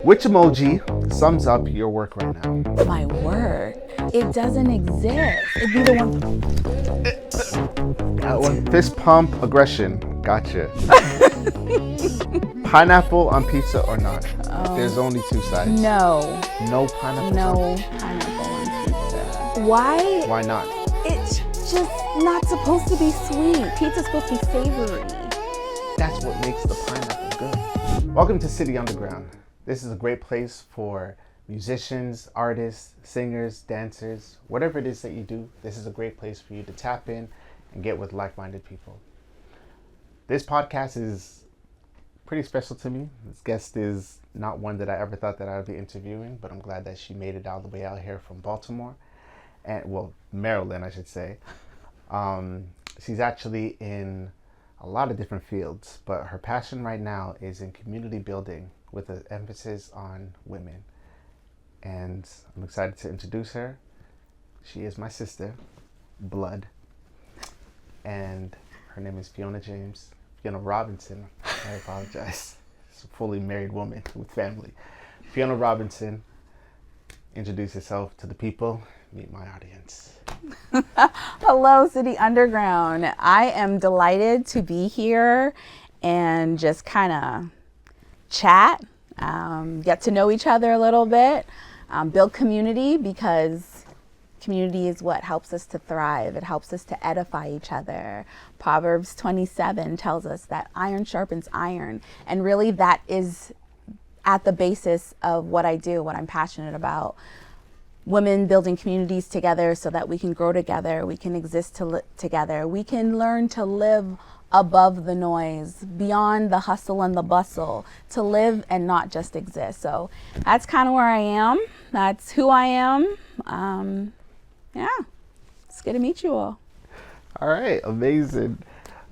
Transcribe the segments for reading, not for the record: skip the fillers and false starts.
Which emoji sums up your work right now? My work? It doesn't exist. It'd be the one. Fist pump aggression. Gotcha. Pineapple on pizza or not? There's only two sides. No. No pineapple. No pineapple on pizza. Why? Why not? It's just not supposed to be sweet. Pizza's supposed to be savory. That's what makes the pineapple good. Welcome to City Underground. This is a great place for musicians, artists, singers, dancers, whatever it is that you do. This is a great place for you to tap in and get with like-minded people. This podcast is pretty special to me. This guest is not one that I ever thought that I would be interviewing, but I'm glad that she made it all the way out here from Baltimore, Maryland, I should say. She's actually in a lot of different fields, but her passion right now is in community building with an emphasis on women. And I'm excited to introduce her. She is my sister, blood, and her name is Fiona Robinson. I apologize. She's a fully married woman with family. Fiona Robinson, introduce yourself to the people. Meet my audience. Hello, City Underground. I am delighted to be here and just kind of chat, get to know each other a little bit, build community, because community is what helps us to thrive. It helps us to edify each other. Proverbs 27 tells us that iron sharpens iron. And really that is at the basis of what I do, what I'm passionate about. Women building communities together so that we can grow together, we can exist together, we can learn to live above the noise, beyond the hustle and the bustle, to live and not just exist. So that's kind of where I am. That's who I am. Yeah, it's good to meet you all. All right, amazing.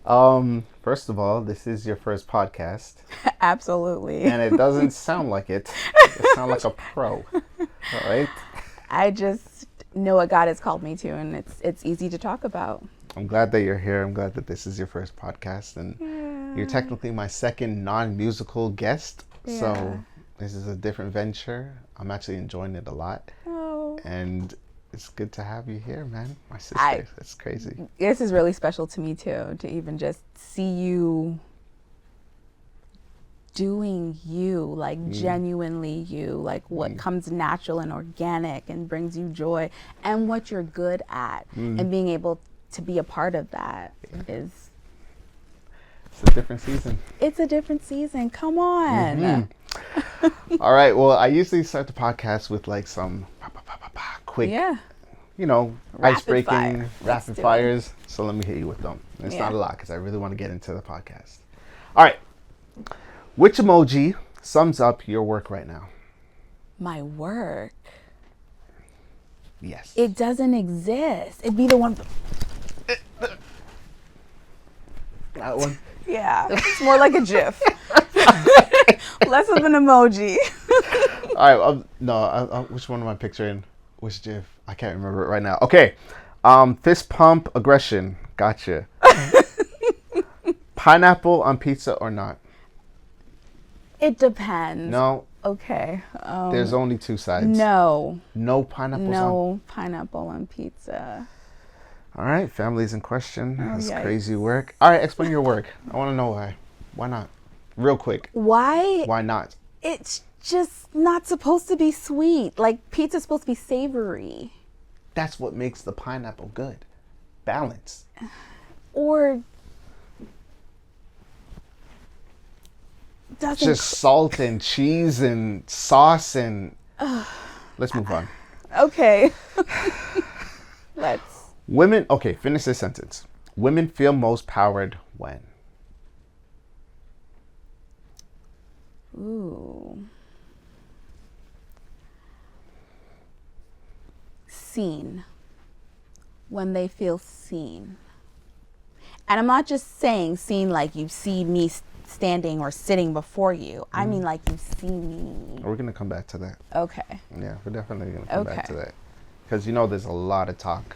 First of all, this is your first podcast. Absolutely. And it doesn't sound like it. You sound like a pro. All right. I just know what God has called me to, and it's easy to talk about. I'm glad that you're here. I'm glad that this is your first podcast, and you're technically my second non-musical guest. Yeah. So this is a different venture. I'm actually enjoying it a lot. Oh. And it's good to have you here, man. My sister. That's crazy. This is really special to me too, to even just see you doing you, like genuinely you, like what comes natural and organic and brings you joy, and what you're good at, and being able to be a part of that is... It's a different season. It's a different season. Come on. All right. Well, I usually start the podcast with like some quick, ice-breaking, rapid fires. So let me hit you with them. It's not a lot because I really want to get into the podcast. All right. Which emoji sums up your work right now? My work? Yes. It doesn't exist. It'd be the one... That one? Yeah. It's more like a GIF. Less of an emoji. All right. Which one am I picturing? Which GIF? I can't remember it right now. Okay. Fist pump aggression. Gotcha. Pineapple on pizza or not? It depends. No. Okay. There's only two sides. No. No pineapple. No pineapple on pizza. All right, family's in question. That's yikes. Crazy work. All right, explain your work. I want to know why. Why not? Real quick. Why? Why not? It's just not supposed to be sweet. Like, pizza's supposed to be savory. That's what makes the pineapple good. Balance. Or just salt and cheese and sauce and... Let's move on. Okay. Finish this sentence. Women feel most powered when? Ooh. Seen. When they feel seen. And I'm not just saying seen like you see me standing or sitting before you. I mean like you see me. We're going to come back to that. Okay. Yeah, we're definitely going to come back to that. Because there's a lot of talk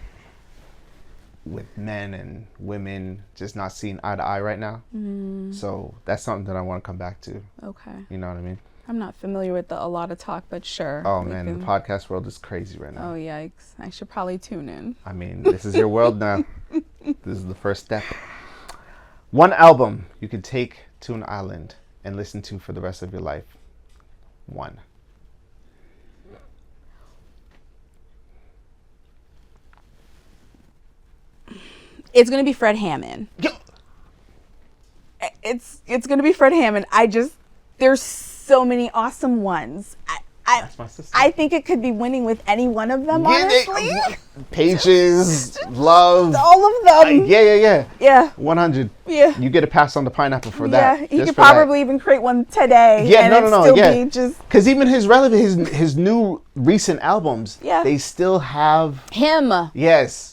with men and women just not seeing eye to eye right now. So that's something that I want to come back to. Okay. You know what I mean? I'm not familiar with a lot of talk, but sure. Oh man, the podcast world is crazy right now. Oh yikes! I should probably tune in. I mean, this is your world now. This is the first step. One album you could take to an island and listen to for the rest of your life. One. It's gonna be Fred Hammond. Yo. It's gonna be Fred Hammond. There's so many awesome ones. That's my sister. I think it could be winning with any one of them, honestly. Pages, Love. All of them. Yeah. Yeah. 100. Yeah. You get a pass on the pineapple for that. Yeah, he could probably even create one today. Yeah, and no. still Yeah. be just because even his new recent albums, they still have him. Yes.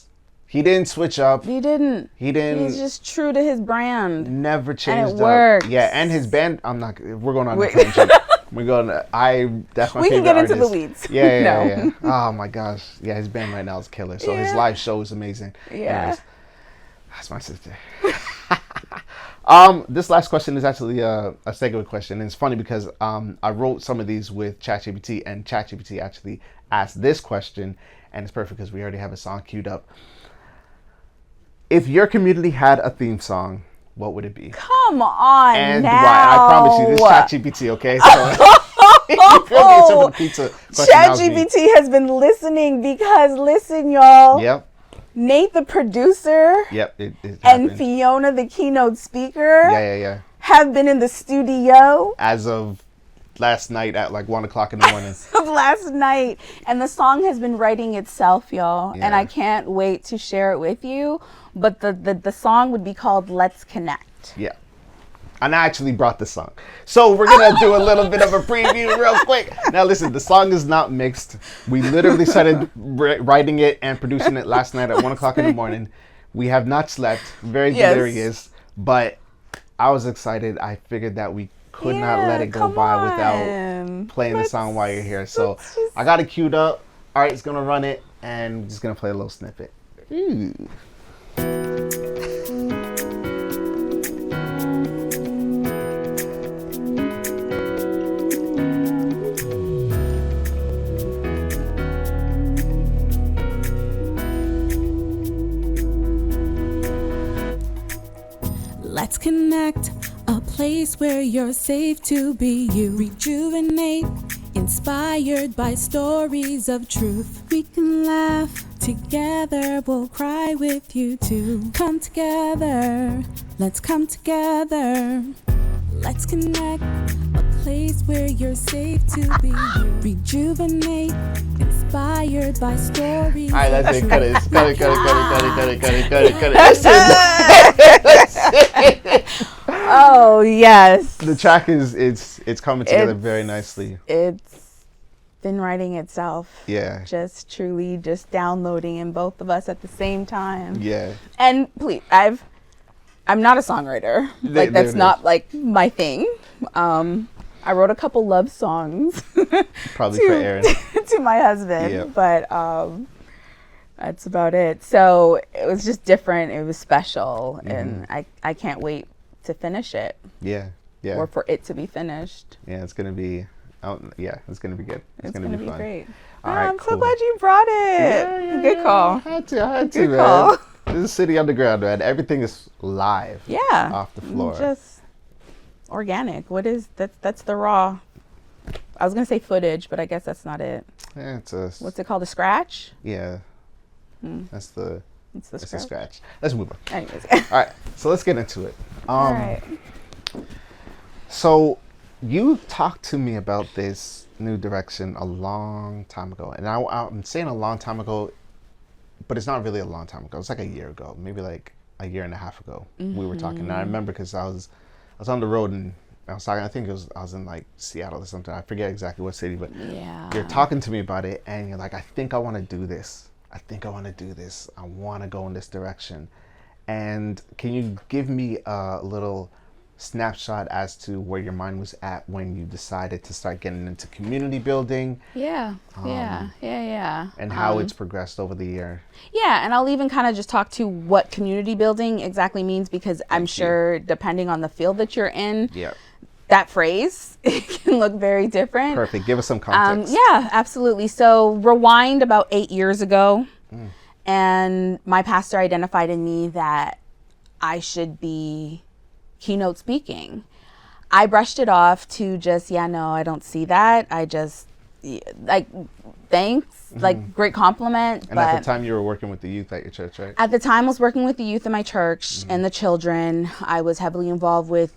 He didn't switch up. He didn't. He's just true to his brand. Never changed and it works. Yeah, and his band. We're going on a tangent. We're going. That's my favorite We can get into artist. the weeds. Yeah. Oh my gosh. Yeah, his band right now is killer. So his live show is amazing. Yeah. Anyways, that's my sister. This last question is actually a segue question, and it's funny because I wrote some of these with ChatGPT, and ChatGPT actually asked this question, and it's perfect because we already have a song queued up. If your community had a theme song, what would it be? Come on and now. why? I promise you, this is ChatGPT, okay? So you feel me? It's over the pizza question. ChatGPT has been listening because, listen, y'all. Yep. Nate, the producer. Yep. It and happened. Fiona, the keynote speaker. Yeah. Have been in the studio. As of last night at like 1 o'clock in the morning. Of last night. And the song has been writing itself, y'all. Yeah. And I can't wait to share it with you. But the song would be called Let's Connect. Yeah. And I actually brought the song. So we're going to do a little bit of a preview real quick. Now listen, the song is not mixed. We literally started writing it and producing it last night at 1 o'clock in the morning. We have not slept. Very delirious. But I was excited. I figured that we could not let it go by without playing the song while you're here. So I got it queued up. All right, it's going to run it. And we're just going to play a little snippet. Ooh. Let's connect, a place where you're safe to be you. Rejuvenate, inspired by stories of truth. We can laugh together, we'll cry with you too. Come together, let's come together. Let's connect, a place where you're safe to be you. Rejuvenate, inspired by stories. All right, that's it. Cut it. Cut it. Oh, yes. The track it's coming together very nicely. It's been writing itself. Yeah. Just truly just downloading in both of us at the same time. Yeah. And please, I'm not a songwriter. Like that's not like my thing. I wrote a couple love songs. Probably for Aaron. To my husband. Yep. But that's about it. So it was just different. It was special. And I can't wait to finish it. Yeah. Or for it to be finished. Yeah, it's gonna be it's gonna be good. It's gonna be fun. Great. All right, I'm so glad you brought it. Yeah, Good call. I had to, Good man. call. This is City Underground, man. Everything is live. Yeah. Off the floor. Just organic. What is that's the raw. I was gonna say footage, but I guess that's not it. Yeah, What's it called? A scratch? Yeah. That's the It's the It's scratch. a scratch. Let's move on. Anyways. All right, so let's get into it. All right. So you talked to me about this new direction a long time ago, and I'm saying a long time ago, but it's not really a long time ago. It's like a year ago, maybe like a year and a half ago. We were talking, and I remember because I was on the road and I was talking. I think I was in like Seattle or something. I forget exactly what city, but you're talking to me about it, and you're like, I think I want to do this. I want to go in this direction. And can you give me a little snapshot as to where your mind was at when you decided to start getting into community building? Yeah. And how it's progressed over the year. Yeah, and I'll even kind of just talk to what community building exactly means, because I'm sure depending on the field that you're in, that phrase, it can look very different. Perfect. Give us some context. Yeah, absolutely. So rewind about 8 years ago, and my pastor identified in me that I should be keynote speaking. I brushed it off to just, no, I don't see that. I just, like, thanks, like, great compliment. And at the time you were working with the youth at your church, right? At the time I was working with the youth in my church and the children. I was heavily involved with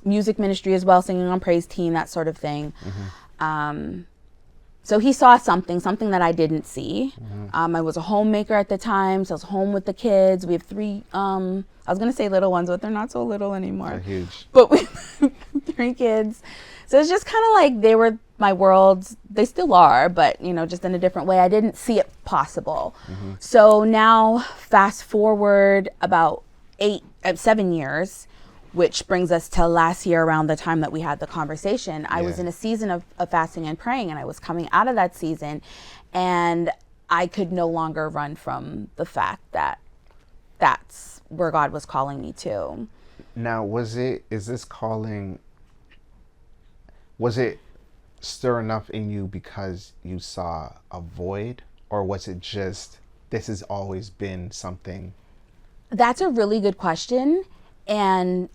music ministry as well, singing on praise team, that sort of thing. So he saw something that I didn't see. I was a homemaker at the time, so I was home with the kids. We have 3, I was going to say little ones, but they're not so little anymore. They're huge. But we 3 kids. So it's just kind of like they were my worlds. They still are, but, just in a different way. I didn't see it possible. So now fast forward about 7 years, which brings us to last year around the time that we had the conversation. I was in a season of fasting and praying, and I was coming out of that season, and I could no longer run from the fact that that's where God was calling me to. Now, was it stir enough in you because you saw a void, or was it just, this has always been something? That's a really good question. And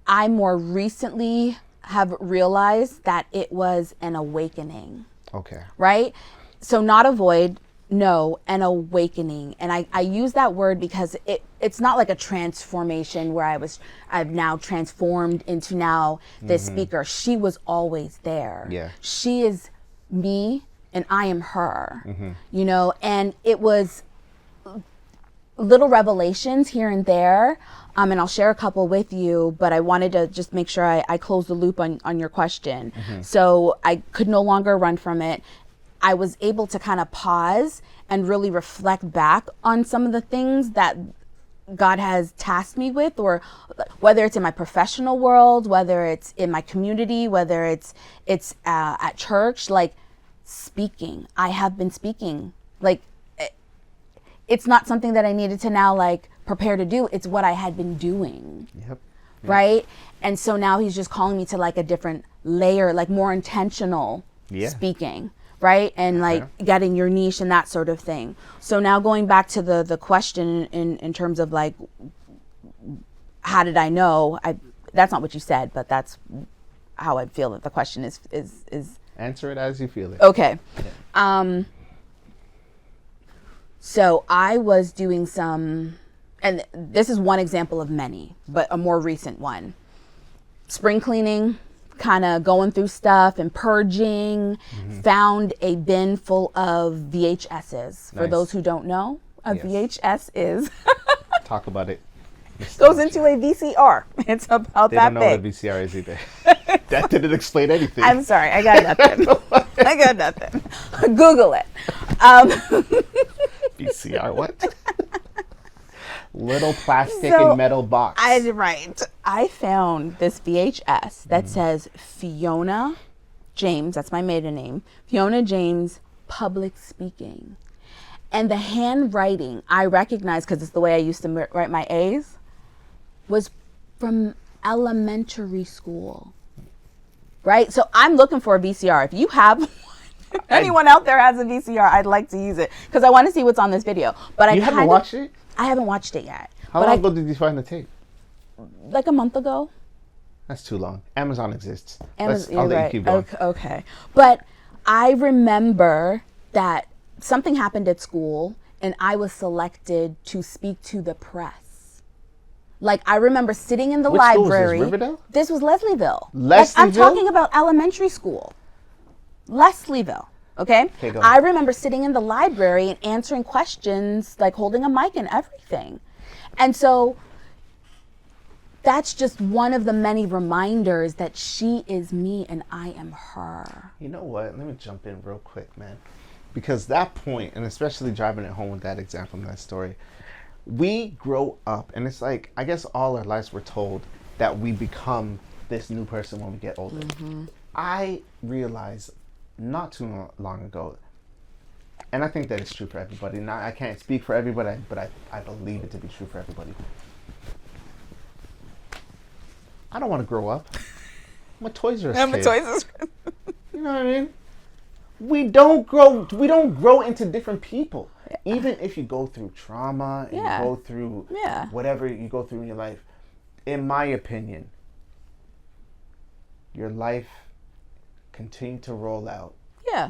I more recently have realized that it was an awakening. Okay. Right? So not a void, no, an awakening. And I use that word because it's not like a transformation where I've now transformed into now this speaker. She was always there. Yeah. She is me and I am her, and it was little revelations here and there. And I'll share a couple with you, but I wanted to just make sure I close the loop on your question. So I could no longer run from it. I was able to kind of pause and really reflect back on some of the things that God has tasked me with, or whether it's in my professional world, whether it's in my community, whether it's at church, like speaking. I have been speaking. Like, it's not something that I needed to now like prepare to do. It's what I had been doing. Yep. Right? And so now he's just calling me to like a different layer, like more intentional speaking. Right? And like getting your niche and that sort of thing. So now going back to the question in terms of like, how did I know? That's not what you said, but that's how I feel that the question is. Answer it as you feel it. Okay. Yeah. So I was doing some, and this is one example of many, but a more recent one. Spring cleaning, kind of going through stuff and purging, found a bin full of VHSs. For those who don't know, a VHS is... Talk about it. Goes into a VCR. It's about they that don't know big. what a VCR is either. That didn't explain anything. I'm sorry, I got nothing. Google it. VCR, what? Little plastic and metal box. I found this VHS that says Fiona James, that's my maiden name, Fiona James, public speaking. And the handwriting I recognized, because it's the way I used to write my A's, was from elementary school. Right? So I'm looking for a VCR. If you have one, anyone out there has a VCR, I'd like to use it because I want to see what's on this video. But you haven't watched it? I haven't watched it yet. How long ago did you find the tape? Like a month ago. That's too long. Amazon exists. I'll let you keep going. Okay. But I remember that something happened at school and I was selected to speak to the press. Like, I remember sitting in the library. Which school was this, Riverdale? This was Leslieville. Leslieville? Like, I'm talking about elementary school. Leslieville. Okay? I remember sitting in the library and answering questions, like holding a mic and everything. And so that's just one of the many reminders that she is me and I am her. You know what? Let me jump in real quick, man. Because that point, and especially driving it home with that example in that story, we grow up, and it's like, I guess all our lives we're told that we become this new person when we get older. I realized not too long ago, and I think that it's true for everybody. Now, I can't speak for everybody, but I believe it to be true for everybody. I don't want to grow up. I'm a Toys R Us I'm a kid. Toys R Us. You know what I mean? We don't grow into different people. Even if you go through trauma and you go through whatever you go through in your life, in my opinion, your life continue to roll out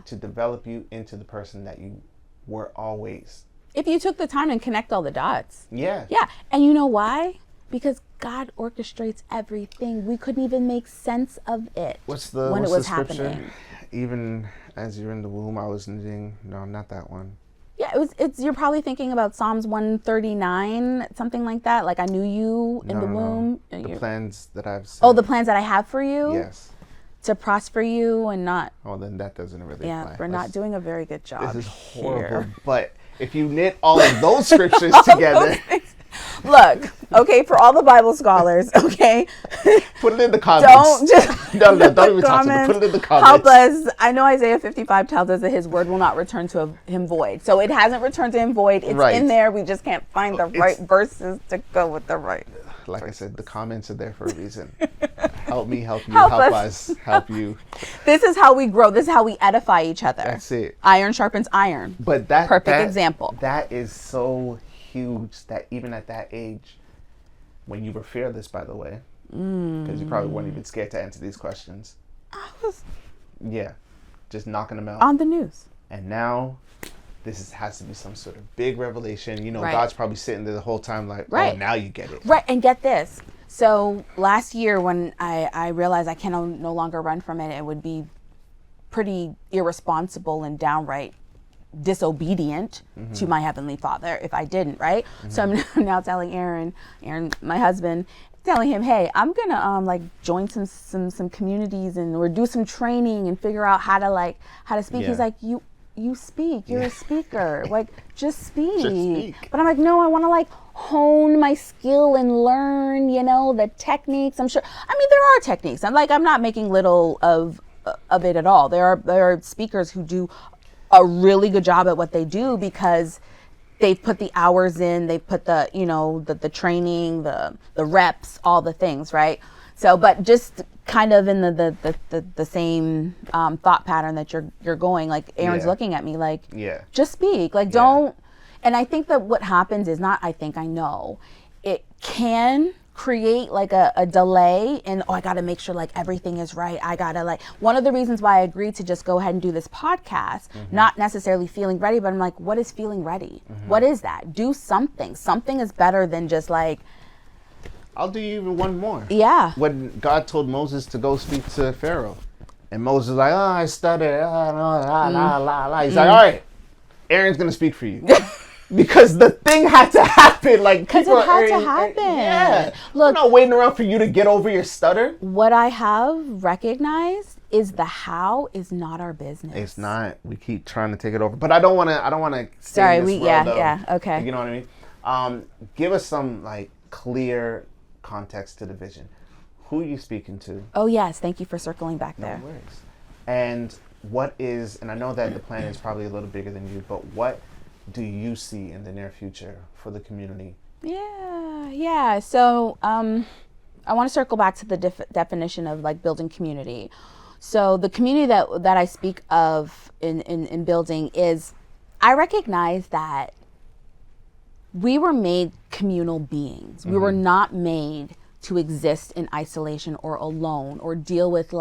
to develop you into the person that you were always. If you took the time and connect all the dots. Yeah. Yeah. And you know why? Because God orchestrates everything. We couldn't even make sense of it when it was scripture? happening. Even as you're in the womb, I was knitting. No, not that one. Yeah, it's. You're probably thinking about Psalms 139, something like that. Like, I knew you in the womb. No. The plans that I've set. Oh, the plans that I have for you? Yes. To prosper you and not. Oh, then that doesn't really Yeah, apply. we're not doing a very good job. This is horrible. Here. But if you knit all of those scriptures together. Look, okay, for all the Bible scholars, okay? Put it in the comments. Don't just don't even talk to me. Put it in the comments. Help us. I know Isaiah 55 tells us that his word will not return to him void. So it hasn't returned to him void. It's in there. We just can't find the right verses to go with the right. Like I said, the comments are there for a reason. Help me, help you, help us, help you. This is how we grow. This is how we edify each other. That's it. Iron sharpens iron. But that perfect example. That is so huge that even at that age, when you were fearless, by the way, because you probably weren't even scared to answer these questions. I was just knocking them out on the news. And now has to be some sort of big revelation. You know, God's probably sitting there the whole time like, oh, now you get it. Right, and get this. So last year when I realized I can no longer run from it, it would be pretty irresponsible and downright disobedient to my Heavenly Father if I didn't, right? So I'm now telling Aaron, my husband, telling him, hey, I'm gonna join some communities or do some training and figure out how to speak. Yeah. He's like, you speak, you're a speaker, like just speak. But I'm like, no, I want to hone my skill and learn, the techniques. I'm sure, there are techniques. I'm not making little of it at all. There are speakers who do a really good job at what they do because they've put the hours in, they've put the the training, the reps, all the things, right? So, but just kind of in the same thought pattern that you're going, like Aaron's looking at me like, just speak, don't. And I think that what happens is not, I know, it can create a delay in, I got to make sure everything is right. I got to one of the reasons why I agreed to just go ahead and do this podcast, not necessarily feeling ready, but I'm like, what is feeling ready? What is that? Do something. Something is better than just I'll do you even one more. Yeah. When God told Moses to go speak to Pharaoh, and Moses was like, I stutter, He's like, all right, Aaron's going to speak for you. Because the thing had to happen. Because it had to happen. Yeah. Look, we're not waiting around for you to get over your stutter. What I have recognized is the how is not our business. It's not. We keep trying to take it over. But I don't want to Sorry, okay. You know what I mean? Give us some clear context to the vision. Who are you speaking to? Oh yes, thank you for circling back there. No worries. And what is, and I know that the plan is probably a little bigger than you, but what do you see in the near future for the community? Yeah. So I want to circle back to the definition of building community. So the community that I speak of in building is, I recognize that we were made communal beings. We were not made to exist in isolation or alone or deal with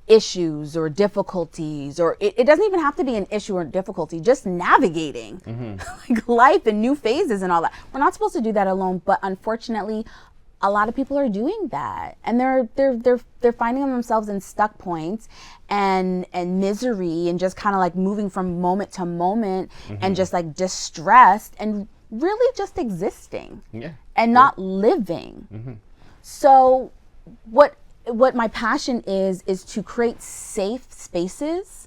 issues or difficulties, or it doesn't even have to be an issue or difficulty, just navigating life and new phases and all that. We're not supposed to do that alone, but unfortunately a lot of people are doing that, and they're finding themselves in stuck points and misery and just kind of moving from moment to moment and just distressed and really just existing and not living. So what my passion is to create safe spaces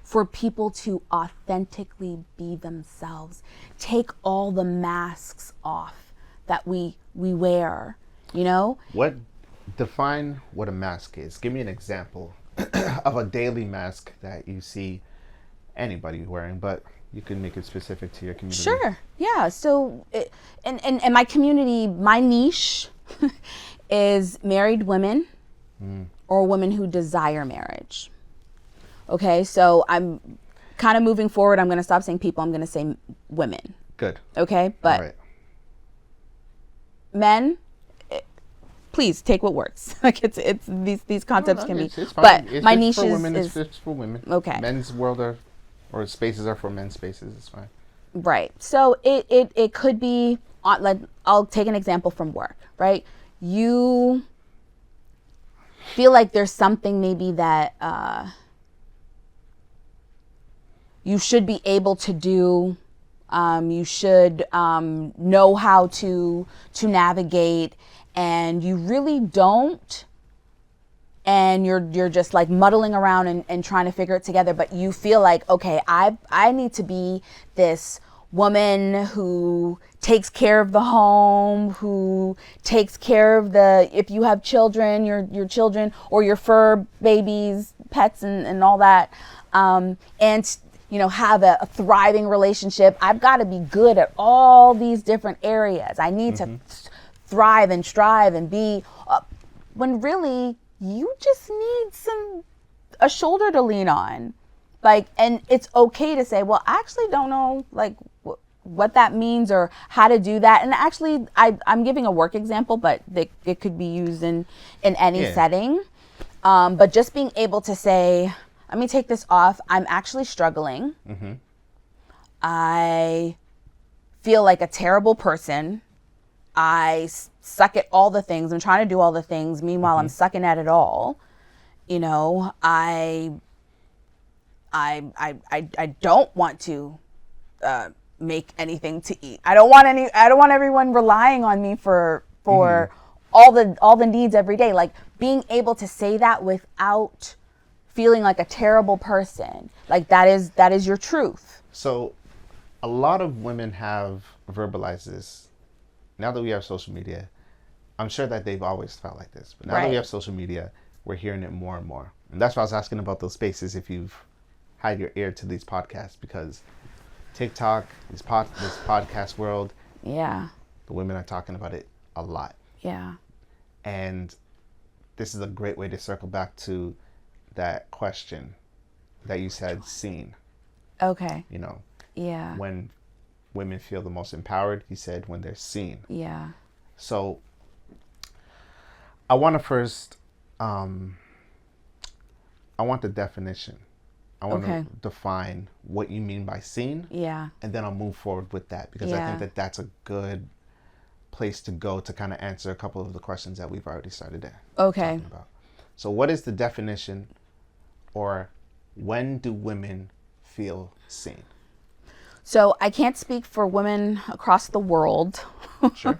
for people to authentically be themselves, take all the masks off that we wear, Define what a mask is. Give me an example of a daily mask that you see anybody wearing, but you can make it specific to your community. Sure. Yeah. So, and my community, my niche is married women or women who desire marriage. Okay, so I'm kind of moving forward. I'm going to stop saying people. I'm going to say women. Good. Okay, but All right. men, please take what works. Like it's these concepts can be. It's fine. But It's my fits niche for women. is It's for women. okay. Men's world or spaces are for men's spaces. It's fine. Right. So it could be like I'll take an example from work. Right. You feel like there's something maybe that you should be able to do. You should know how to navigate, and you really don't. And you're just like muddling around and trying to figure it together. But you feel like, okay, I need to be this woman who takes care of the home, who takes care of if you have children, your children or your fur babies, pets and all that. And have a thriving relationship. I've got to be good at all these different areas. I need to thrive and strive and be, when really you just need a shoulder to lean on. Like, and it's okay to say, well, I actually don't know like what that means or how to do that. And actually I'm giving a work example, but it could be used in any setting. But just being able to say, let me take this off. I'm actually struggling. I feel like a terrible person. I suck at all the things. I'm trying to do all the things. Meanwhile, I'm sucking at it all. I don't want to make anything to eat. I don't want everyone relying on me for all the needs every day. Like being able to say that without feeling like a terrible person. Like that is your truth. So a lot of women have verbalized this. Now that we have social media, I'm sure that they've always felt like this. But now that we have social media, we're hearing it more and more. And that's why I was asking about those spaces if you've had your ear to these podcasts, because TikTok, this podcast world, the women are talking about it a lot. Yeah. And this is a great way to circle back to that question that you said, seen. Okay. Yeah. When women feel the most empowered, you said when they're seen. Yeah. So I want to first, I want the definition. I want to define what you mean by seen. Yeah. And then I'll move forward with that, because I think that that's a good place to go to kind of answer a couple of the questions that we've already started talking about. So what is the definition, or when do women feel seen? So I can't speak for women across the world. Sure.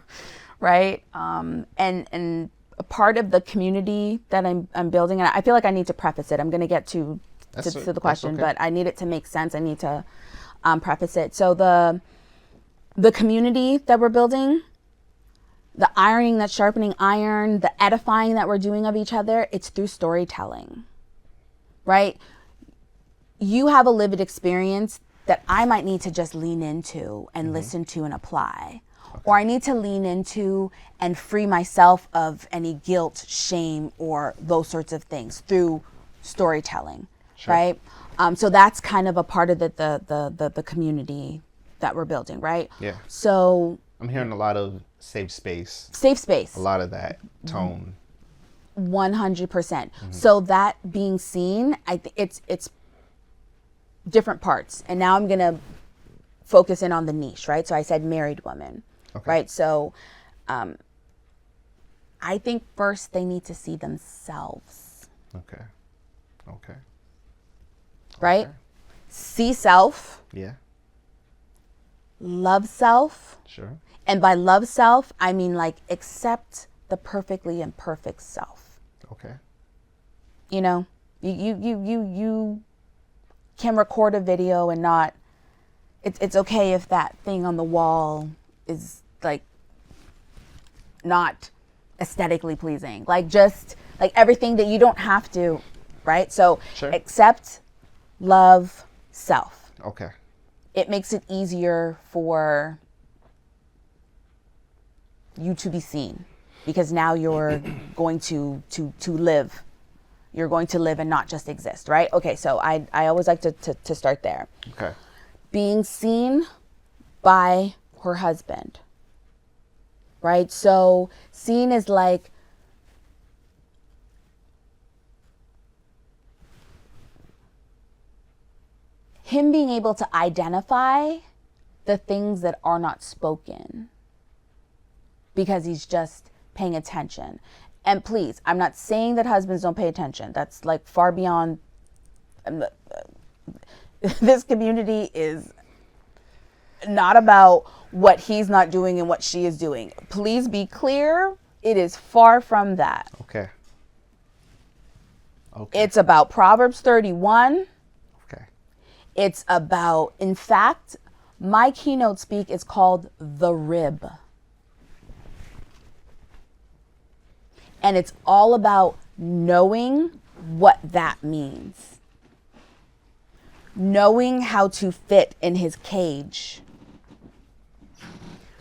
Right. And a part of the community that I'm building, and I feel like I need to preface it. I'm going to get to the question, but I need it to make sense. I need to preface it. So the community that we're building, the ironing that's sharpening iron, the edifying that we're doing of each other, it's through storytelling, right? You have a lived experience that I might need to just lean into and listen to and apply. Or I need to lean into and free myself of any guilt, shame, or those sorts of things through storytelling, right? So that's kind of a part of the community that we're building, right? Yeah. So I'm hearing a lot of safe space. Safe space. A lot of that tone. 100%. So that being seen, I think it's different parts. And now I'm going to focus in on the niche, right? So I said married women, right? So I think first they need to see themselves. Okay. Right? See self. Yeah. Love self. Sure. And by love self, I mean like accept the perfectly imperfect self. Okay. You can record a video and not, it's okay if that thing on the wall is like not aesthetically pleasing. Like just like everything that you don't have to, right? So accept, love, self. Okay. It makes it easier for you to be seen. because now you're going to live. You're going to live and not just exist, right? Okay, so I always like to start there. Okay. Being seen by her husband, right? So seen is like him being able to identify the things that are not spoken because he's just paying attention. And please, I'm not saying that husbands don't pay attention. That's like far beyond. This community is not about what he's not doing and what she is doing. Please be clear. It is far from that. Okay. It's about Proverbs 31. Okay. It's about, in fact, my keynote speak is called The Rib. And it's all about knowing what that means. Knowing how to fit in his cage.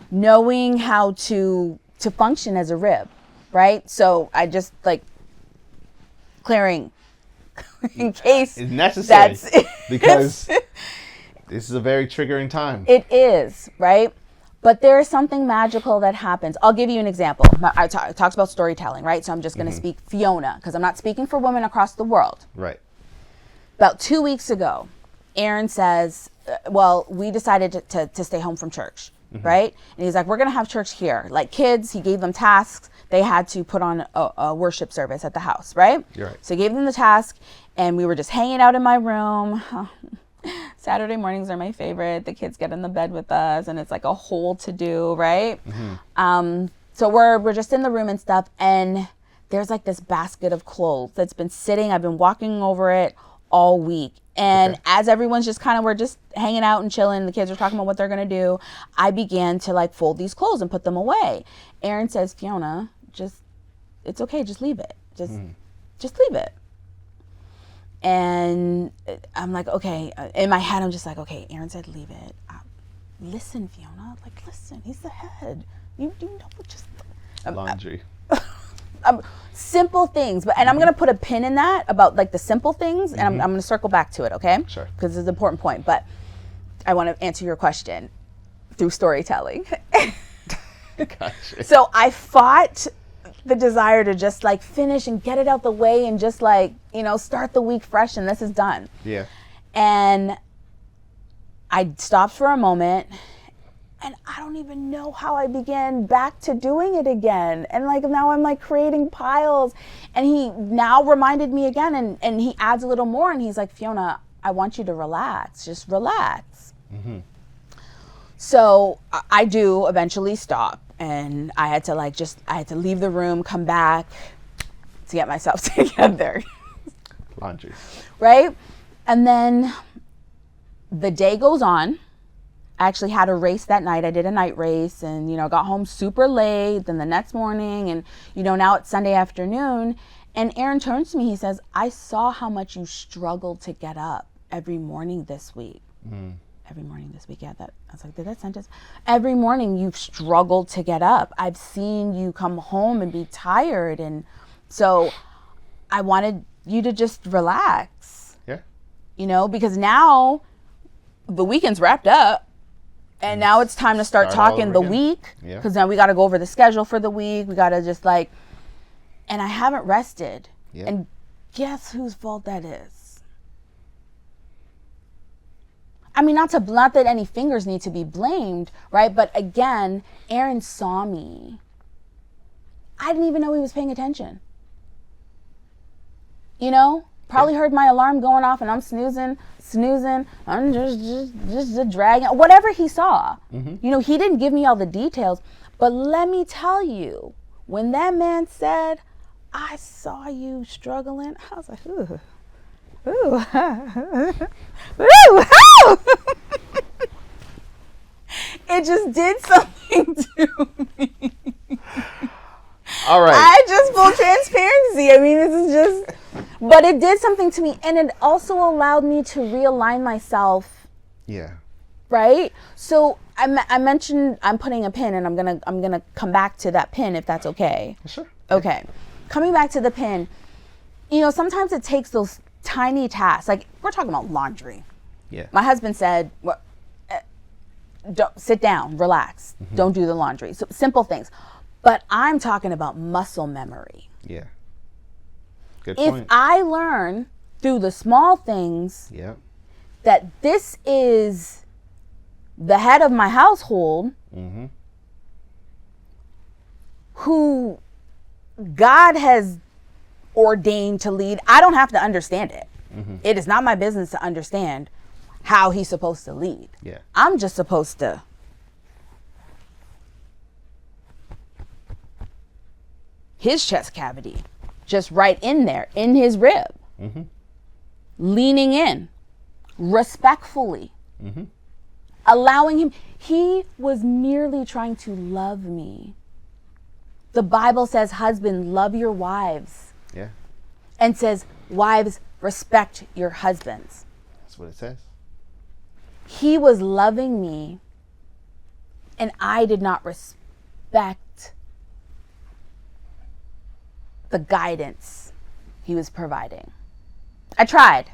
Knowing how to function as a rib, right? So I just like clearing in case it's necessary that's because this is a very triggering time. It is, right? But there is something magical that happens. I'll give you an example. I talks about storytelling, right? So I'm just going to speak Fiona, because I'm not speaking for women across the world. Right. About 2 weeks ago, Aaron says, well, we decided to stay home from church, right? And he's like, we're going to have church here. Like kids, he gave them tasks. They had to put on a worship service at the house, right? You're right. So he gave them the task, and we were just hanging out in my room. Saturday mornings are my favorite. The kids get in the bed with us, and it's like a whole to-do, right? So we're just in the room and stuff, and there's like this basket of clothes that's been sitting. I've been walking over it all week. And as everyone's just we're just hanging out and chilling, the kids are talking about what they're going to do, I began to like fold these clothes and put them away. Aaron says, Fiona, it's okay. Just leave it. Just leave it. And I'm like, okay. In my head, I'm just like, okay, Aaron said, leave it. Listen, Fiona, like, listen, he's the head. You know, just Laundry. simple things, and I'm going to put a pin in that about like the simple things, and I'm going to circle back to it, okay? Sure. Because it's an important point, but I want to answer your question through storytelling. Gotcha. So I fought the desire to just like finish and get it out the way and just like, you know, start the week fresh and this is done. Yeah. And I stopped for a moment, and I don't even know how I began back to doing it again. And like now I'm like creating piles, and he now reminded me again, and he adds a little more, and he's like, Fiona, I want you to relax, just relax. So I do eventually stop, and I had to leave the room, come back to get myself together. Laundry. Right? And then the day goes on. I actually had a race that night. I did a night race, and, you know, got home super late. Then the next morning, and, you know, now it's Sunday afternoon, and Aaron turns to me. He says, I saw how much you struggled to get up every morning this week. Every morning this week. Yeah, I was like, did that sentence? Every morning you've struggled to get up. I've seen you come home and be tired. And so I wanted you to just relax. Yeah. You know, because now the weekend's wrapped up. And now it's time to start talking the week, because now we got to go over the schedule for the week. We got to just like, and I haven't rested. Yeah. And guess whose fault that is? I mean, not that any fingers need to be blamed, right? But again, Aaron saw me. I didn't even know he was paying attention. You know? Probably heard my alarm going off, and I'm snoozing. I'm just dragging, whatever he saw. You know, he didn't give me all the details, but let me tell you, when that man said, I saw you struggling, I was like, ooh, ooh, ooh, it just did something to me. All right. I just full transparency. I mean, this is just, but it did something to me, and it also allowed me to realign myself. Yeah. right? So I mentioned I'm putting a pin, and I'm gonna come back to that pin if that's okay. Sure. Okay, coming back to the pin. You know, sometimes it takes those tiny tasks. Like we're talking about laundry. Yeah. My husband said, well, don't sit down, relax, don't do the laundry. So simple things. But I'm talking about muscle memory. Yeah. Good If point. I learn through the small things Yeah. that this is the head of my household, who God has ordained to lead, I don't have to understand it. It is not my business to understand how he's supposed to lead. Yeah. I'm just supposed to his chest cavity, just right in there, in his rib, leaning in, respectfully, allowing him. He was merely trying to love me. The Bible says, husband, love your wives. Yeah. And says, wives, respect your husbands. That's what it says. He was loving me, and I did not respect the guidance he was providing. I tried.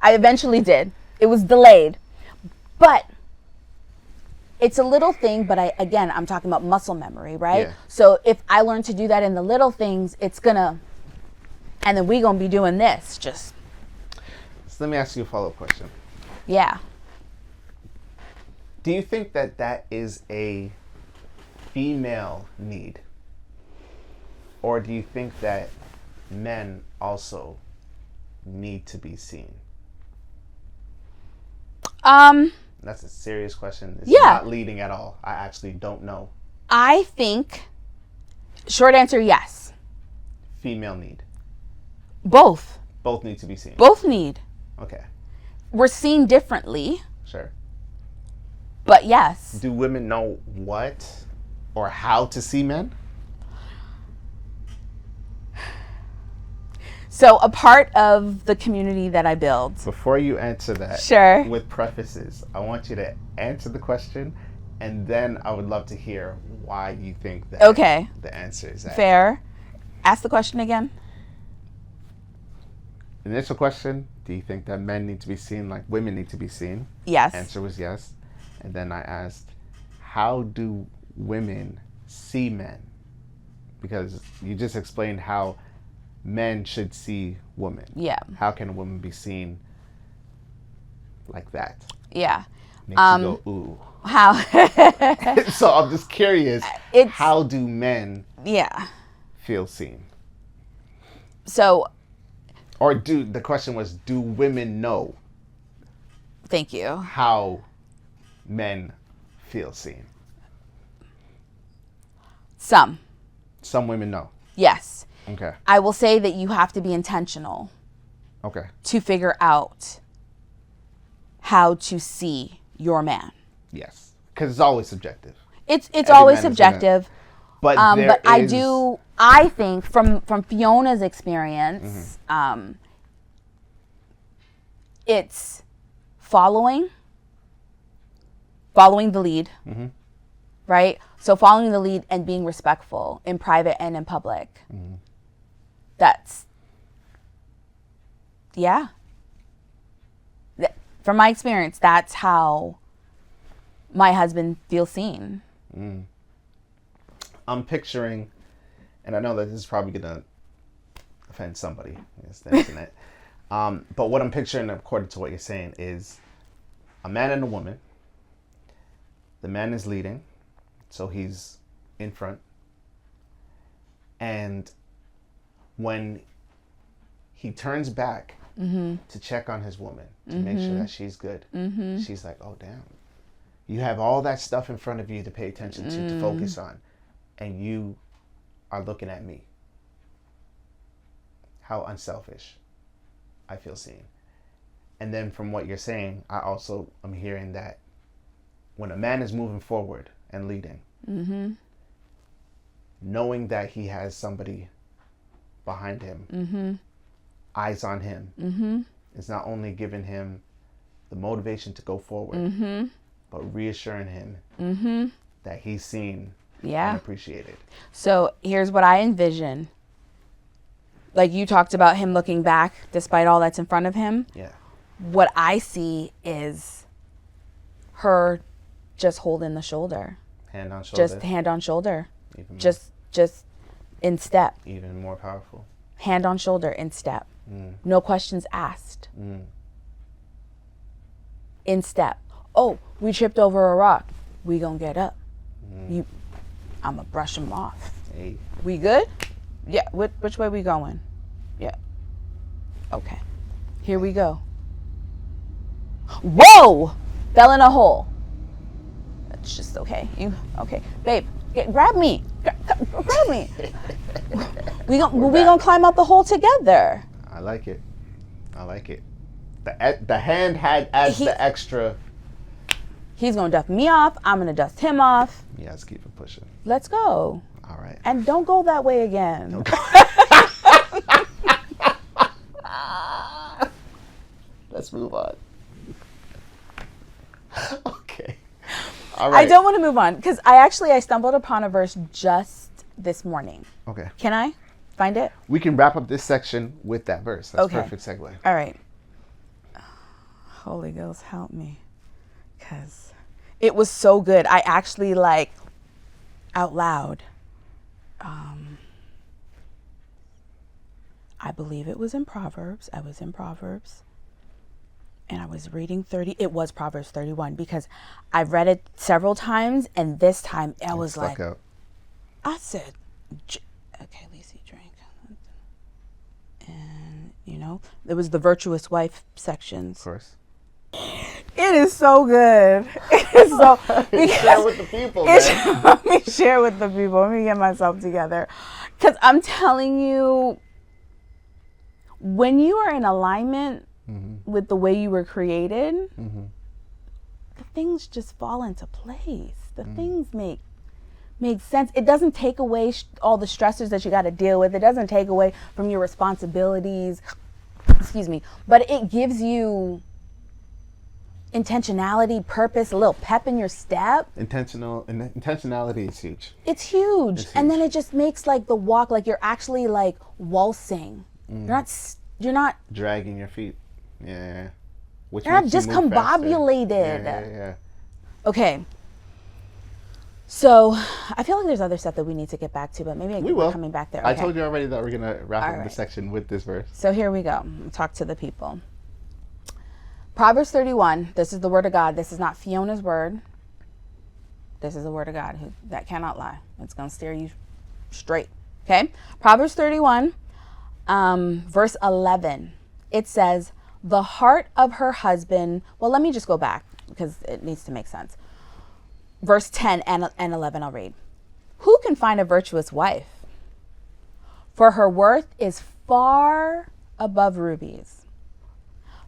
I eventually did. It was delayed. But it's a little thing, but I'm talking about muscle memory, right? Yeah. So if I learn to do that in the little things, it's gonna, and then we gonna be doing this, just. So let me ask you a follow-up question. Yeah. Do you think that that is a female need? Or do you think that men also need to be seen? That's a serious question. It's not leading at all. I actually don't know. I think, short answer, yes. Female need. Both. Both need to be seen. Both need. Okay. We're seen differently, Sure. but yes. Do women know what or how to see men? So a part of the community that I build. Before you answer that, Sure. with prefaces, I want you to answer the question, and then I would love to hear why you think that the answer is that. Fair. Ask the question again. Initial question, do you think that men need to be seen like women need to be seen? Yes. Answer was yes. And then I asked, how do women see men? Because you just explained how men should see women. Yeah. How can a woman be seen like that? Yeah. Makes you go, ooh. How? So I'm just curious, how do men feel seen? So. Or the question was, do women know? Thank you. How men feel seen? Some women know. Yes. Okay. I will say that you have to be intentional. Okay. To figure out how to see your man. Yes. Because it's always subjective. It's always subjective. But I think from Fiona's experience, it's following the lead, right? So following the lead and being respectful in private and in public. That's, from my experience, that's how my husband feels seen. I'm picturing, and I know that this is probably going to offend somebody. It's the internet. But what I'm picturing, according to what you're saying, is a man and a woman. The man is leading, so he's in front. And when he turns back to check on his woman, to make sure that she's good, she's like, oh, damn. You have all that stuff in front of you to pay attention to focus on, and you are looking at me. How unselfish I feel seen. And then from what you're saying, I also am hearing that when a man is moving forward and leading, knowing that he has somebody behind him, eyes on him, is not only giving him the motivation to go forward, but reassuring him that he's seen and appreciated. So here's what I envision. Like you talked about him looking back despite all that's in front of him. Yeah. What I see is her just holding the shoulder. Hand on shoulder. Just hand on shoulder. Even Just in step. even more powerful. Hand on shoulder in step. No questions asked. In step. Oh, we tripped over a rock. We gonna get up. I'ma brush him off. Hey. We good? Yeah. Which way we going? Yeah. Okay. Here we go. Whoa! Fell in a hole. That's just okay. Okay, babe? Grab me. Grab me. we gonna climb out the hole together. I like it. The hand adds the extra. He's gonna dust me off. I'm gonna dust him off. Yeah, let's keep it pushing. Let's go. All right. And don't go that way again. Let's move on. Okay. All right. I don't want to move on because I stumbled upon a verse just this morning. Okay. Can I find it? We can wrap up this section with that verse. That's Okay. perfect segue. All right. Holy Ghost, help me. Because it was so good. I actually out loud. I believe it was in Proverbs. I was in Proverbs. And I was reading 30. It was Proverbs 31 because I've read it several times. And this time I was Stuck out. I said, okay, Lacey, drink. And, there was the virtuous wife sections. Of course. It is so good. It is so. Share with the people, man. Let me share with the people. Let me get myself together. Because I'm telling you, when you are in alignment with the way you were created, the things just fall into place. The things make sense. It doesn't take away all the stressors that you got to deal with. It doesn't take away from your responsibilities. Excuse me. But it gives you intentionality, purpose, a little pep in your step. Intentionality is huge. It's huge. And then it just makes the walk, you're actually waltzing. You're not Dragging your feet. Yeah. Which you're not makes you move faster. discombobulated. Yeah. Okay. So I feel like there's other stuff that we need to get back to, but maybe We will. we're coming back there. I Okay. told you already that we're going to wrap up right. the section with this verse. So here we go. Talk to the people. Proverbs 31. This is the word of God. This is not Fiona's word. This is the word of God that cannot lie. It's going to steer you straight. Okay. Proverbs 31, verse 11. It says, the heart of her husband. Well, let me just go back because it needs to make sense. Verse 10 and 11, I'll read. Who can find a virtuous wife? For her worth is far above rubies.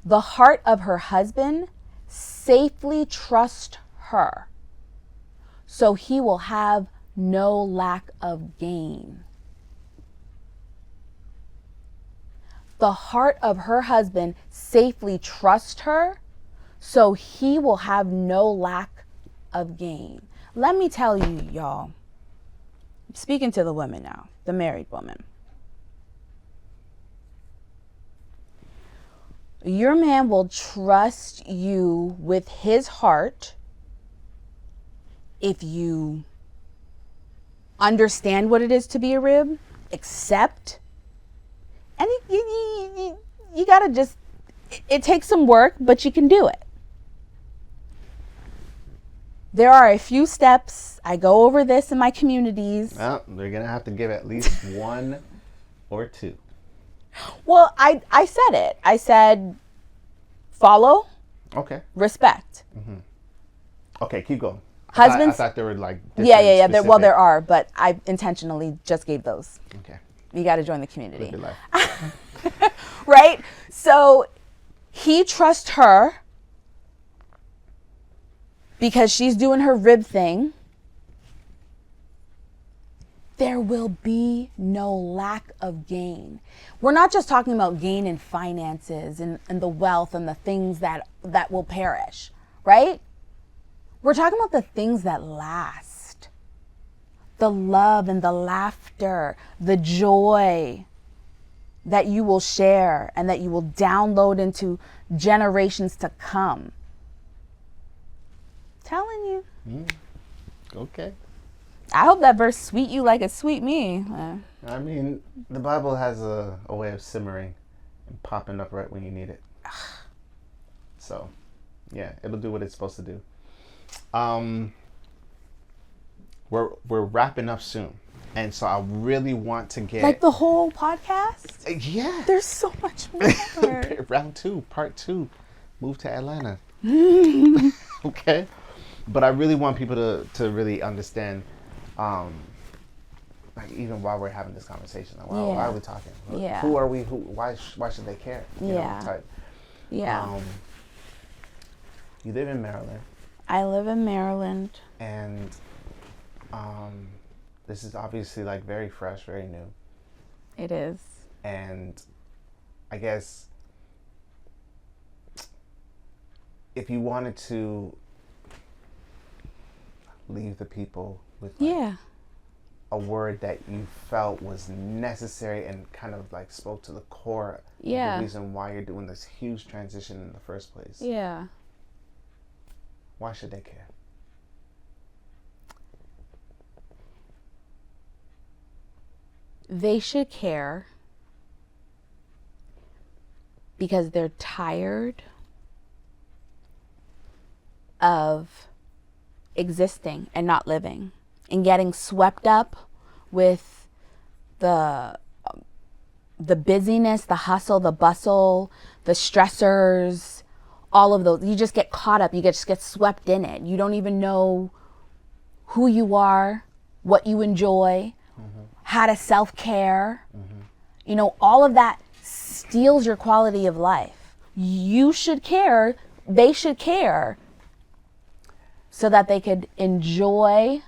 The heart of her husband safely trusts her, so he will have no lack of gain. The heart of her husband safely trusts her, so he will have no lack of gain. Let me tell you, y'all, speaking to the women now, the married woman. Your man will trust you with his heart if you understand what it is to be a rib, accept, and you gotta just, it takes some work, but you can do it. There are a few steps. I go over this in my communities. Well, they're going to have to give at least one or two. Well, I said it. I said follow, Okay. respect. Okay, keep going. Husbands. I thought there were Yeah. specific- There are, but I intentionally just gave those. Okay. You got to join the community. Live your life. Right? So he trusts her because she's doing her rib thing. There will be no lack of gain. We're not just talking about gain in finances and the wealth and the things that will perish, right? We're talking about the things that last. The love and the laughter, the joy that you will share and that you will download into generations to come. Telling you. Okay. I hope that verse sweet you like it sweet me. I mean, the Bible has a way of simmering and popping up right when you need it. So, yeah, it'll do what it's supposed to do. We're wrapping up soon, and so I really want to get Like the whole podcast? Yeah. There's so much more. Round 2, part 2. Move to Atlanta. Okay, but I really want people to really understand. Like even while we're having this conversation, like, why are we talking? Yeah. Who are we? Why should they care? You know, type. Yeah. You live in Maryland. I live in Maryland. And this is obviously like very fresh, very new. It is. And I guess if you wanted to leave the people with like a word that you felt was necessary and kind of like spoke to the core of the reason why you're doing this huge transition in the first place. Yeah. Why should they care? They should care because they're tired of existing and not living and getting swept up with the busyness, the hustle, the bustle, the stressors, all of those. You just get caught up. You just get swept in it. You don't even know who you are, what you enjoy, how to self-care. You know, all of that steals your quality of life. You should care. They should care so that they could enjoy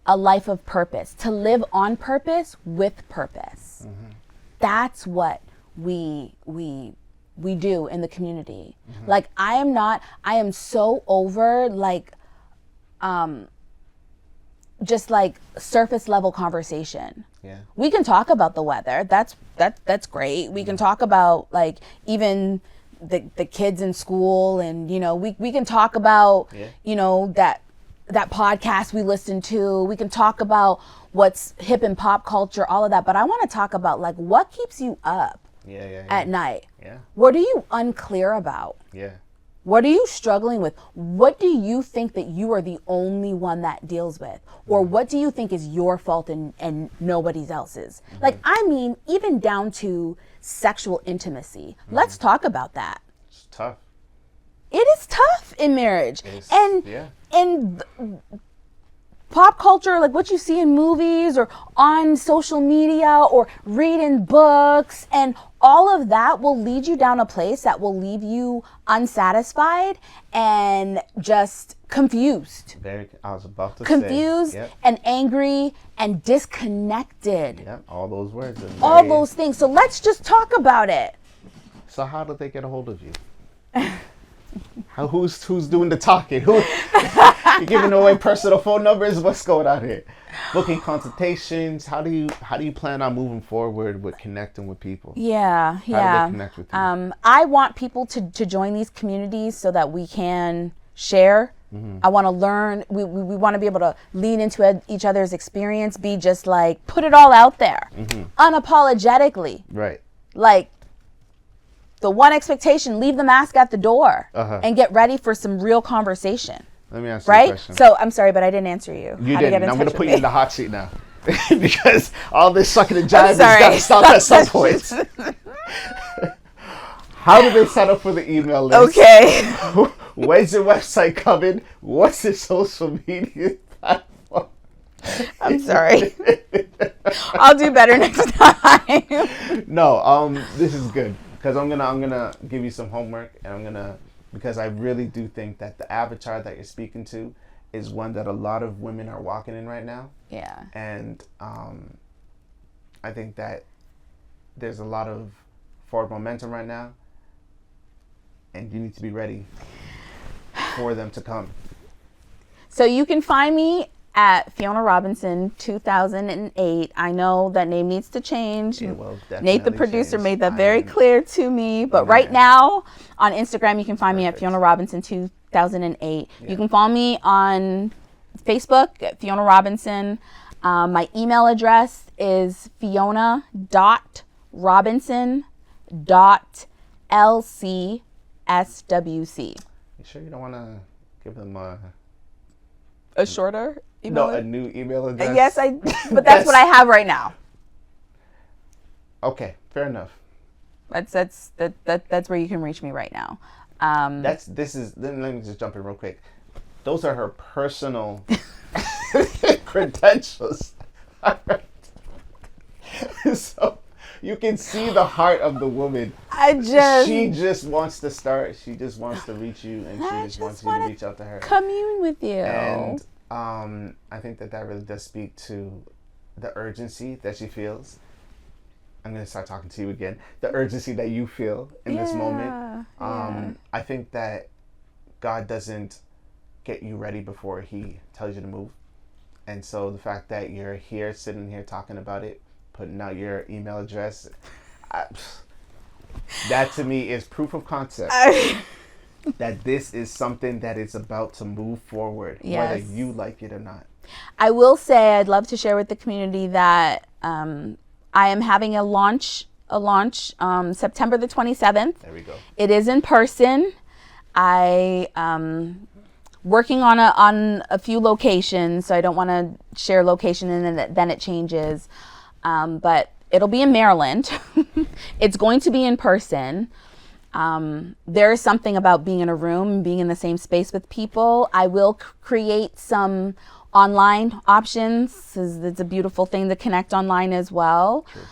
a life of purpose, to live on purpose with purpose. That's what we do in the community. Like I am so over like just like surface level conversation. Yeah. We can talk about the weather. That's great. We can talk about like even the kids in school, and you know, we can talk about you know, that podcast we listen to. We can talk about what's hip in pop culture, all of that. But I want to talk about like what keeps you up at night. Yeah. What are you unclear about? Yeah. What are you struggling with? What do you think that you are the only one that deals with? Or what do you think is your fault and nobody's else's? Like, I mean, even down to sexual intimacy. Let's talk about that. It's tough. It is tough in marriage. Yeah. And pop culture, like what you see in movies or on social media or reading books, and all of that will lead you down a place that will leave you unsatisfied and just confused. I was about to confused say. and angry and disconnected. Yeah, all those words. All those things. So let's just talk about it. So how did they get a hold of you? Who's doing the talking? You're giving away personal phone numbers? What's going on here? Booking consultations. How do you plan on moving forward with connecting with people? Yeah. How do they connect with you? I want people to join these communities so that we can share. I want to learn. We want to be able to lean into each other's experience. Be just like put it all out there, unapologetically. Right. Like. The one expectation, leave the mask at the door and get ready for some real conversation. Let me ask you a question. So I'm sorry, but I didn't answer you. You didn't. I'm going to put you in the hot seat now. Because all this sucking and jiving has got to stop at some point. How do they sign up for the email list? Okay. Where's your website coming? What's your social media platform? I'm sorry. I'll do better next time. No, this is good. Because I'm gonna give you some homework, and because I really do think that the avatar that you're speaking to is one that a lot of women are walking in right now. Yeah. And I think that there's a lot of forward momentum right now, and you need to be ready. for them to come? So you can find me at Fiona Robinson 2008. I know that name needs to change. It will Nate, the definitely producer, change. made that very clear to me. But Yeah. right now on Instagram, you can find me at Perfect. Fiona Robinson 2008. Yeah. You can follow me on Facebook at Fiona Robinson. My email address is fiona.robinson.lcswc. You sure you don't want to give them A shorter email? a new email address? Yes, but that's what I have right now. Okay, fair enough. That's where you can reach me right now. Let me just jump in real quick. Those are her personal credentials. So you can see the heart of the woman. She just wants to start. She just wants to reach you, and she just wants you to reach out to her. Commune with you. And I think that really does speak to the urgency that she feels. I'm going to start talking to you again. The urgency that you feel in this moment. I think that God doesn't get you ready before he tells you to move. And so the fact that you're here, sitting here talking about it, putting out your email address, that to me is proof of concept that this is something that is about to move forward, whether you like it or not. I will say I'd love to share with the community that I am having a launch September the 27th. There we go. It is in person. I working on a few locations, so I don't want to share location and then it changes. But it'll be in Maryland. It's going to be in person. There is something about being in a room, being in the same space with people. I will create some online options, 'cause it's a beautiful thing to connect online as well. True.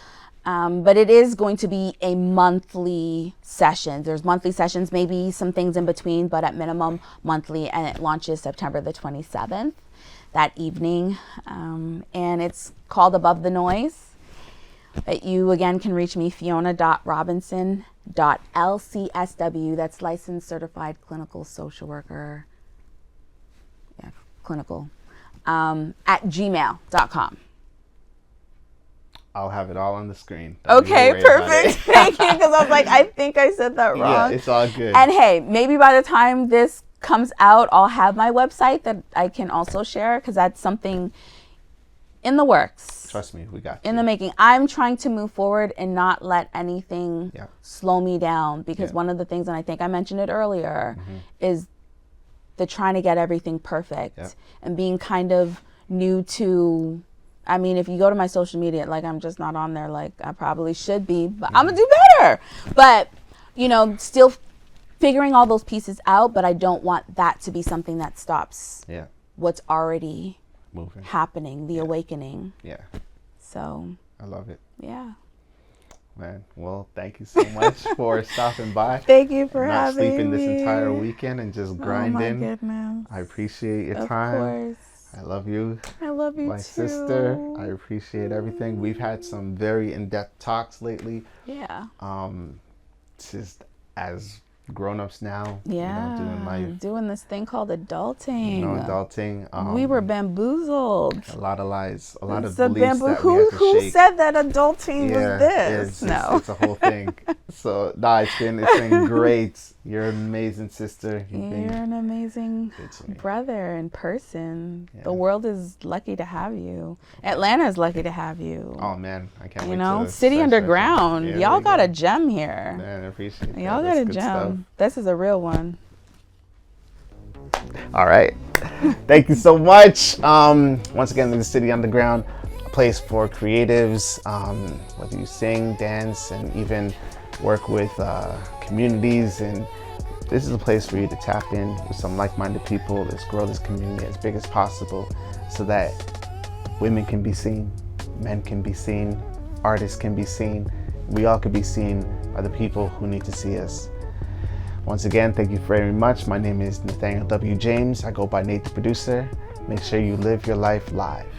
But it is going to be a monthly session. There's monthly sessions, maybe some things in between, but at minimum monthly, and it launches September the 27th that evening. And it's called Above the Noise. But you, again, can reach me, fiona.robinson.lcsw. That's licensed certified clinical social worker. Yeah, clinical. At gmail.com. I'll have it all on the screen. Don't Okay, even worry about perfect. it. Thank you, because I was like, I think I said that wrong. Yeah, it's all good. And hey, maybe by the time this comes out, I'll have my website that I can also share, because that's something in the works. Trust me, we got you. In the making. I'm trying to move forward and not let anything slow me down, because one of the things, and I think I mentioned it earlier, is the trying to get everything perfect and being kind of new to, I mean, if you go to my social media, like, I'm just not on there like I probably should be, but I'm gonna do better. But, you know, still figuring all those pieces out, but I don't want that to be something that stops what's already moving, happening, the awakening. Yeah. So I love it. Yeah. Man, well, thank you so much for stopping by. Thank you for not having sleeping me. this entire weekend and just grinding. Oh my goodness. I appreciate your Of time. course. I love you. I love you my too. sister. I appreciate everything. We've had some very in-depth talks lately. Yeah. Just as grown-ups now. Yeah. You know, doing this thing called adulting. Adulting. We were bamboozled. A lot of lies. A lot of It's a beliefs that we who had to who shake. said that adulting was this? It's a whole thing. So, it's been great. You're an amazing sister. You're an amazing brother in person. Yeah. The world is lucky to have you. Atlanta is lucky to have you. Oh man, I can't wait. You know, to City start Underground. stretching. Y'all got a gem here. Man, I appreciate that. Y'all got That's a good gem. stuff. This is a real one. All right. Thank you so much. Once again, the City Underground, a place for creatives, whether you sing, dance, and even work with communities. And this is a place for you to tap in with some like-minded people. Let's grow this community as big as possible so that women can be seen, men can be seen, artists can be seen. We all can be seen by the people who need to see us. Once again, thank you very much. My name is Nathaniel W. James. I go by Nate the Producer. Make sure you live your life live.